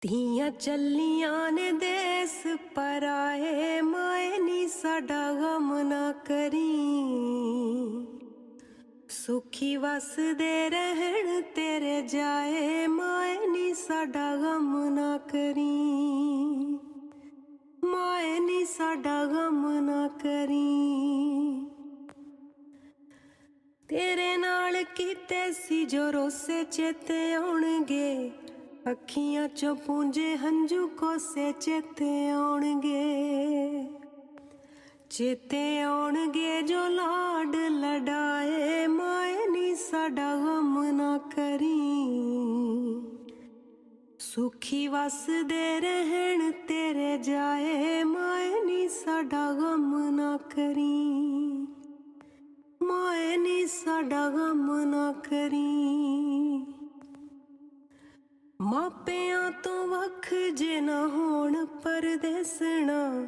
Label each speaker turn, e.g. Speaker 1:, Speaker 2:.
Speaker 1: ਧੀਆਂ ਚੱਲੀਆਂ ਨੇ ਦੇਸ ਪਰਾਏ, ਮਾਏ ਨੀ ਸਾਡਾ ਗਮ ਨਾ ਕਰੀ। ਸੁਖੀ ਵਸਦੇ ਰਹਿਣ ਤੇਰੇ ਜਾਏ, ਮਾਏ ਨੀ ਸਾਡਾ ਗਮ ਨਾ ਕਰੀ। ਮਾਏ ਨੀ ਸਾਡਾ ਗਮ ਨਾ ਕਰੀ। ਤੇਰੇ ਨਾਲ ਕੀਤੇ ਸੀ ਜੋ ਰੋਸੇ ਚੇਤੇ ਆਉਣਗੇ, ਅੱਖੀਆਂ ਚੋਂ ਪੂੰਝੇ ਹੰਝੂ ਕੋਸੇ ਚੇਤੇ ਆਉਣਗੇ। ਚੇਤੇ ਆਉਣਗੇ ਜੋ ਲਾਡ ਲਡਾਏ, ਮਾਏ ਨੀ ਸਾਡਾ ਗਮ ਨਾ ਕਰੀ। ਸੁਖੀ ਵਸਦੇ ਰਹਿਣ ਤੇਰੇ ਜਾਏ, ਮਾਏ ਨੀ ਸਾਡਾ ਗਮ ਨਾ ਕਰੀ। ਮਾਏ ਨੀ ਸਾਡਾ ਗਮ ਨਾ ਕਰੀ। ਮਾਪਿਆਂ ਤੋਂ ਵੱਖ ਜੇ ਨਾ ਹੋਣ ਪਰਦੇਸਣਾ,